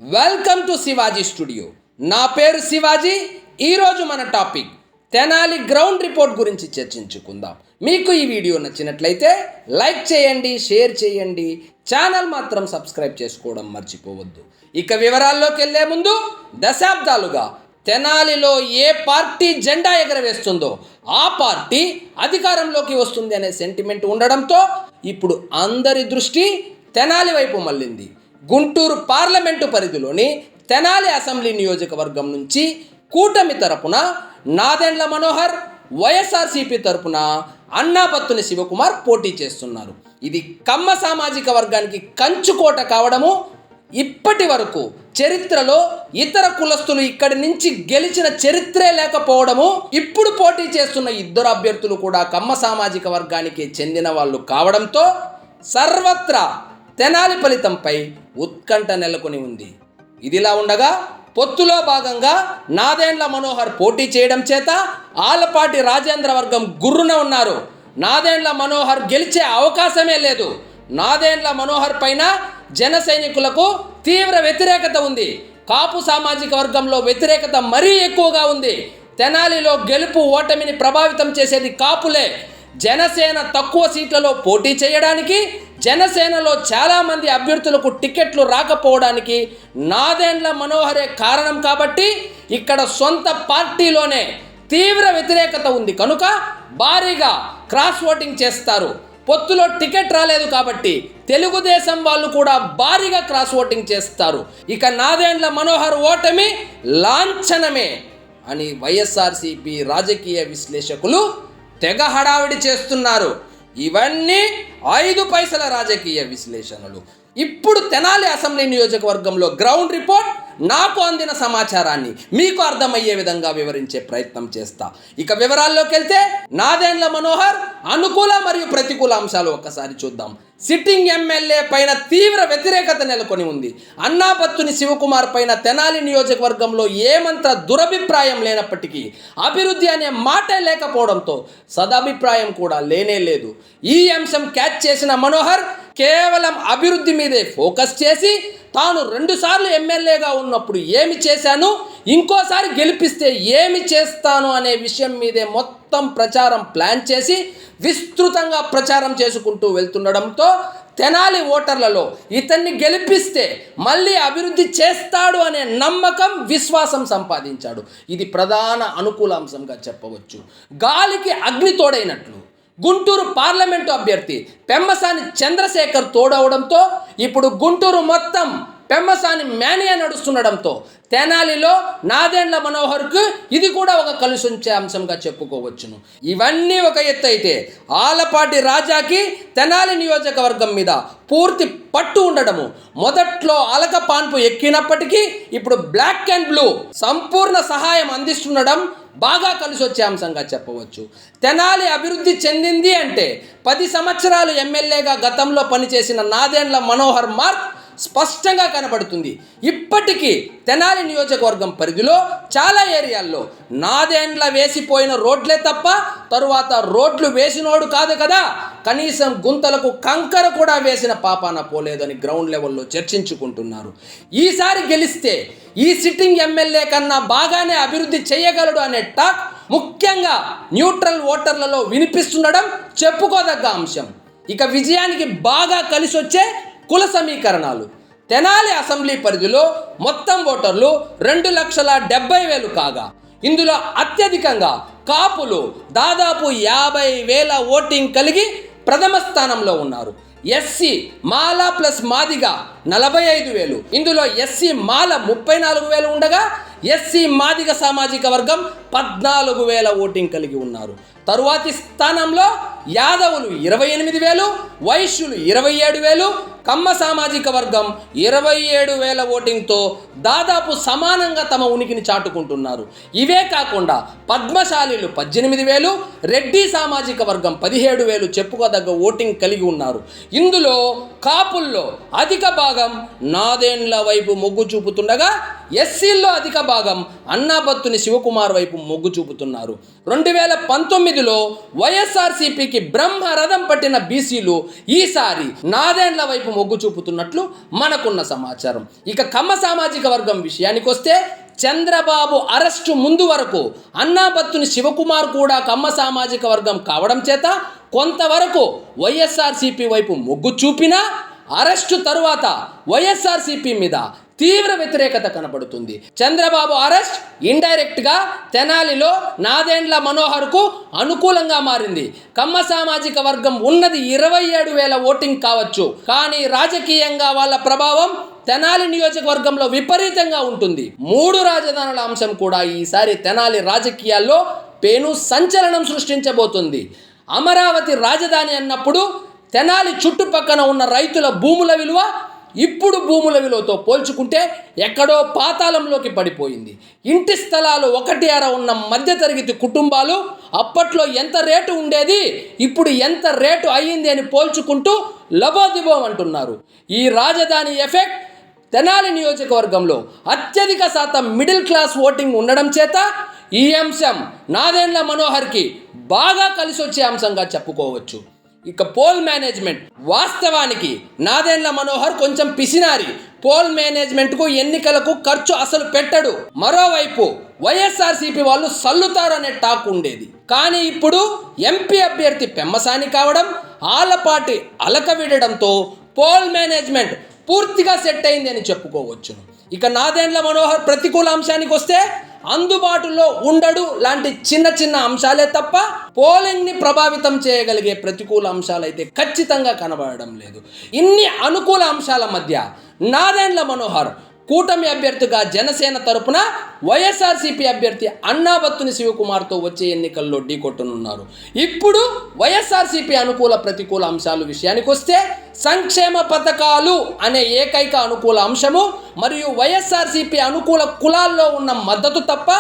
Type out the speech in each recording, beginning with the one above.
Welcome to Shivaji studio. నా పేరు శివాజీ. ఈరోజు మన టాపిక్ తెనాలి గ్రౌండ్ రిపోర్ట్ గురించి చర్చించుకుందాం. మీకు ఈ వీడియో నచ్చినట్లయితే లైక్ చేయండి, షేర్ చేయండి, ఛానల్ మాత్రం సబ్స్క్రైబ్ చేసుకోవడం మర్చిపోవద్దు. ఇక వివరాల్లోకి వెళ్ళే ముందు, దశాబ్దాలుగా తెనాలిలో ఏ పార్టీ జెండా ఎగరవేస్తుందో ఆ పార్టీ అధికారంలోకి వస్తుంది అనే సెంటిమెంట్ ఉండడంతో ఇప్పుడు అందరి దృష్టి తెనాలి వైపు మళ్ళింది. గుంటూరు పార్లమెంటు పరిధిలోని తెనాలి అసెంబ్లీ నియోజకవర్గం నుంచి కూటమి తరపున నాదెండ్ల మనోహర్, వైఎస్ఆర్సీపీ తరపున అన్నాపత్తుని శివకుమార్ పోటీ చేస్తున్నారు. ఇది కమ్మ సామాజిక వర్గానికి కంచుకోట కావడము, ఇప్పటి వరకు చరిత్రలో ఇతర కులస్తులు ఇక్కడి నుంచి గెలిచిన చరిత్రే లేకపోవడము, ఇప్పుడు పోటీ చేస్తున్న ఇద్దరు అభ్యర్థులు కూడా కమ్మ సామాజిక వర్గానికి చెందిన వాళ్ళు కావడంతో సర్వత్రా తెనాలి ఫలితంపై ఉత్కంఠ నెలకొని ఉంది. ఇదిలా ఉండగా పొత్తులో భాగంగా నాదెండ్ల మనోహర్ పోటీ చేయడం చేత ఆలపాటి రాజేంద్ర వర్గం గుర్రున ఉన్నారు. నాదెండ్ల మనోహర్ గెలిచే అవకాశమే లేదు. నాదెండ్ల మనోహర్ పైన జన సైనికులకు తీవ్ర వ్యతిరేకత ఉంది. కాపు సామాజిక వర్గంలో వ్యతిరేకత మరీ ఎక్కువగా ఉంది. తెనాలిలో గెలుపు ఓటమిని ప్రభావితం చేసేది కాపులే. జనసేన తక్కువ సీట్లలో పోటీ చేయడానికి, జనసేనలో చాలామంది అభ్యర్థులకు టికెట్లు రాకపోవడానికి నాదెండ్ల మనోహరే కారణం. కాబట్టి ఇక్కడ సొంత పార్టీలోనే తీవ్ర వ్యతిరేకత ఉంది కనుక భారీగా క్రాస్ ఓటింగ్ చేస్తారు. పొత్తులో టికెట్ రాలేదు కాబట్టి తెలుగుదేశం వాళ్ళు కూడా భారీగా క్రాస్ ఓటింగ్ చేస్తారు. ఇక నాదెండ్ల మనోహర్ ఓటమి లాంఛనమే అని వైఎస్ఆర్సీపీ రాజకీయ విశ్లేషకులు తెగ హడావిడి చేస్తున్నారు. ఇవన్నీ 5 పైసల రాజకీయ విశ్లేషణలు. ఇప్పుడు తెనాలి అసెంబ్లీ నియోజకవర్గంలో గ్రౌండ్ రిపోర్ట్, నాకు అందిన సమాచారాన్ని మీకు అర్థమయ్యే విధంగా వివరించే ప్రయత్నం చేస్తా. ఇక వివరాల్లోకి వెళ్తే, నాదెండ్ల మనోహర్ అనుకూల మరియు ప్రతికూల అంశాలు ఒక్కసారి చూద్దాం. సిట్టింగ్ ఎమ్మెల్యే పైన తీవ్ర వ్యతిరేకత నెలకొని ఉంది. అన్నాపత్తుని శివకుమార్ పైన తెనాలి నియోజకవర్గంలో ఏమంత దురభిప్రాయం లేనప్పటికీ అభివృద్ధి అనే మాటే లేకపోవడంతో సదభిప్రాయం కూడా లేనే లేదు. ఈ అంశం క్యాచ్ చేసిన మనోహర్ కేవలం అభివృద్ధి మీదే ఫోకస్ చేసి, తాను 2 సార్లు ఎమ్మెల్యేగా ఉన్నప్పుడు ఏమి చేశాను, ఇంకోసారి గెలిపిస్తే ఏమి చేస్తాను అనే విషయం మీదే మొత్తం ప్రచారం ప్లాన్ చేసి విస్తృతంగా ప్రచారం చేసుకుంటూ వెళ్తుండడంతో తెనాలి ఓటర్లలో ఇతన్ని గెలిపిస్తే మళ్ళీ అభివృద్ధి చేస్తాడు అనే నమ్మకం, విశ్వాసం సంపాదించాడు. ఇది ప్రధాన అనుకూల అంశంగా చెప్పవచ్చు. గాలికి అగ్ని తోడైనట్లు గుంటూరు పార్లమెంటు అభ్యర్థి పెమ్మసాని చంద్రశేఖర్ తోడవడంతో ఇప్పుడు గుంటూరు మొత్తం పెమ్మసాని మేనియా నడుస్తుండడంతో తెనాలిలో నాదెండ్ల మనోహర్కు ఇది కూడా ఒక కలిసొంచే అంశంగా చెప్పుకోవచ్చును. ఇవన్నీ ఒక ఎత్తు అయితే, ఆలపాటి రాజాకి తెనాలి నియోజకవర్గం మీద పూర్తి పట్టు ఉండడము, మొదట్లో అలక పాన్పు ఎక్కినప్పటికీ ఇప్పుడు బ్లాక్ అండ్ బ్లూ సంపూర్ణ సహాయం అందిస్తుండడం బాగా కలిసి వచ్చే అంశంగా చెప్పవచ్చు. తెనాలి అభివృద్ధి చెందింది అంటే 10 సంవత్సరాలు ఎమ్మెల్యేగా గతంలో పనిచేసిన నాదెండ్ల మనోహర్ మార్క్ స్పష్టంగా కనబడుతుంది. ఇప్పటికీ తెనాలి నియోజకవర్గం పరిధిలో చాలా ఏరియాల్లో నాదెండ్ల వేసిపోయిన రోడ్లే తప్ప తరువాత రోడ్లు వేసినోడు కాదు కదా, కనీసం గుంతలకు కంకర కూడా వేసిన పాపాన పోలేదని గ్రౌండ్ లెవెల్లో చర్చించుకుంటున్నారు. ఈసారి గెలిస్తే ఈ సిట్టింగ్ ఎమ్మెల్యే కన్నా బాగానే అభివృద్ధి చేయగలడు అనే టాక్ ముఖ్యంగా న్యూట్రల్ ఓటర్లలో వినిపిస్తుండడం చెప్పుకోదగ్గ అంశం. ఇక విజయానికి బాగా కలిసొచ్చే కుల సమీకరణాలు. తెనాలి అసెంబ్లీ పరిధిలో మొత్తం ఓటర్లు 2,70,000 కాగా ఇందులో అత్యధికంగా కాపులు దాదాపు 50,000 ఓటింగ్ కలిగి ప్రథమ స్థానంలో ఉన్నారు. ఎస్సీ మాల ప్లస్ మాదిగా 45,000, ఇందులో ఎస్సీ మాల 34,000 ఉండగా ఎస్సీ మాదిగ సామాజిక వర్గం 14,000 ఓటింగ్ కలిగి ఉన్నారు. తరువాతి స్థానంలో యాదవులు 28,000, వైశ్యులు 27,000, కమ్మ సామాజిక వర్గం 27,000 ఓటింగ్తో దాదాపు సమానంగా తమ ఉనికిని చాటుకుంటున్నారు. ఇవే కాకుండా పద్మశాలీలు 18,000, రెడ్డి సామాజిక వర్గం 17,000 చెప్పుకోదగ్గ ఓటింగ్ కలిగి ఉన్నారు. ఇందులో కాపుల్లో అధిక భాగం నాదెండ్ల వైపు మొగ్గు చూపుతుండగా ఎస్సీల్లో అధిక భాగం అన్నాపత్తుని శివకుమార్ వైపు మొగ్గు చూపుతున్నారు. 2019లో వైఎస్ఆర్సీపీకి బ్రహ్మరథం పట్టిన బీసీలు ఈసారి నాదెండ్ల వైపు మొగ్గు చూపుతున్నట్లు మనకున్న సమాచారం. ఇక కమ్మ సామాజిక వర్గం విషయానికి వస్తే చంద్రబాబు అరెస్టు ముందు వరకు అన్నాబత్తుని శివకుమార్ కూడా కమ్మ సామాజిక వర్గం కావడం చేత కొంతవరకు వైఎస్ఆర్సీపీ వైపు మొగ్గు చూపినా అరెస్టు తరువాత వైఎస్ఆర్సీపీ మీద తీవ్ర వ్యతిరేకత కనబడుతుంది. చంద్రబాబు అరెస్ట్ ఇండైరెక్ట్గా తెనాలిలో నాదెండ్ల మనోహర్కు అనుకూలంగా మారింది. కమ్మ సామాజిక వర్గం ఉన్నది 27,000 ఓటింగ్ కావచ్చు, కానీ రాజకీయంగా వాళ్ళ ప్రభావం తెనాలి నియోజకవర్గంలో విపరీతంగా ఉంటుంది. 3 రాజధానుల అంశం కూడా ఈసారి తెనాలి రాజకీయాల్లో పెను సంచలనం సృష్టించబోతుంది. అమరావతి రాజధాని అన్నప్పుడు తెనాలి చుట్టుపక్కన ఉన్న రైతుల భూముల విలువ ఇప్పుడు భూముల విలువతో పోల్చుకుంటే ఎక్కడో పాతాళంలోకి పడిపోయింది. ఇంటి స్థలాలు 1/2 ఉన్న మధ్యతరగతి కుటుంబాలు అప్పట్లో ఎంత రేటు ఉండేది, ఇప్పుడు ఎంత రేటు అయ్యింది అని పోల్చుకుంటూ లబోదిబోం అంటున్నారు. ఈ రాజధాని ఎఫెక్ట్ తెనాలి నియోజకవర్గంలో అత్యధిక శాతం మిడిల్ క్లాస్ ఓటింగ్ ఉండడం చేత ఈ అంశం నాదెండ్ల మనోహర్కి బాగా కలిసి వచ్చే అంశంగా చెప్పుకోవచ్చు. ఇక పోల్ మేనేజ్మెంట్, వాస్తవానికి నాదెండ్ల మనోహర్ కొంచెం పిసినారి. పోల్ మేనేజ్మెంట్కు ఎన్నికలకు ఖర్చు అసలు పెట్టడు. మరోవైపు వైఎస్ఆర్సీపీ వాళ్ళు సల్లుతారు అనే టాక్ ఉండేది. కానీ ఇప్పుడు ఎంపీ అభ్యర్థి పెమ్మసాని కావడం, ఆలపాటి అలకవిడడంతో పోల్ మేనేజ్మెంట్ పూర్తిగా సెట్ అయింది అని చెప్పుకోవచ్చు. ఇక నాదెండ్ల మనోహర్ ప్రతికూల అంశానికి వస్తే అందుబాటులో ఉండడు లాంటి చిన్న చిన్న అంశాలే తప్ప పోలింగ్ని ప్రభావితం చేయగలిగే ప్రతికూల అంశాలైతే ఖచ్చితంగా కనబడడం లేదు. ఇన్ని అనుకూల అంశాల మధ్య నాదెండ్ల మనోహర్ కూటమి అభ్యర్థిగా జనసేన తరపున వైఎస్ఆర్సీపీ అభ్యర్థి అన్నాబత్తుని శివకుమార్తో వచ్చే ఎన్నికల్లో ఢీకొట్టనున్నారు. ఇప్పుడు వైఎస్ఆర్సీపీ అనుకూల ప్రతికూల అంశాలు విషయానికి వస్తే సంక్షేమ పథకాలు అనే ఏకైక అనుకూల అంశము మరియు వైఎస్ఆర్సీపీ అనుకూల కులాల్లో ఉన్న మద్దతు తప్ప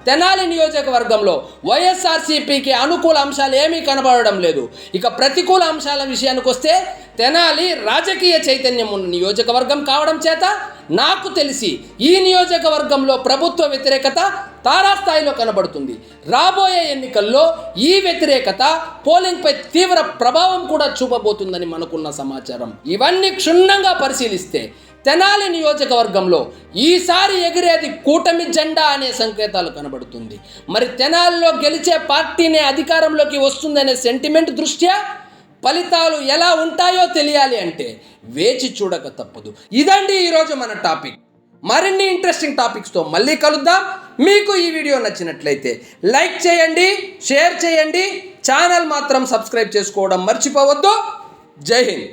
తెనాలి నియోజకవర్గంలో వైఎస్ఆర్సీపీకి అనుకూల అంశాలు ఏమీ కనబడడం లేదు. ఇక ప్రతికూల అంశాల విషయానికి వస్తే తెనాలి రాజకీయ చైతన్యం ఉన్న నియోజకవర్గం కావడం చేత నాకు తెలిసి ఈ నియోజకవర్గంలో ప్రభుత్వ వ్యతిరేకత తారాస్థాయిలో కనబడుతుంది. రాబోయే ఎన్నికల్లో ఈ వ్యతిరేకత పోలింగ్పై తీవ్ర ప్రభావం కూడా చూపబోతుందని మనకున్న సమాచారం. ఇవన్నీ క్షుణ్ణంగా పరిశీలిస్తే తెనాలి నియోజకవర్గంలో ఈసారి ఎగిరేది కూటమి జెండా అనే సంకేతాలు కనబడుతుంది. మరి తెనాలిలో గెలిచే పార్టీనే అధికారంలోకి వస్తుందనే సెంటిమెంట్ దృష్ట్యా ఫలితాలు ఎలా ఉంటాయో తెలియాలి అంటే వేచి చూడక తప్పదు. ఇదండి ఈరోజు మన టాపిక్. మరిన్ని ఇంట్రెస్టింగ్ టాపిక్స్తో మళ్ళీ కలుద్దాం. మీకు ఈ వీడియో నచ్చినట్లయితే లైక్ చేయండి, షేర్ చేయండి, ఛానల్ మాత్రం సబ్స్క్రైబ్ చేసుకోవడం మర్చిపోవద్దు. జై హింద్.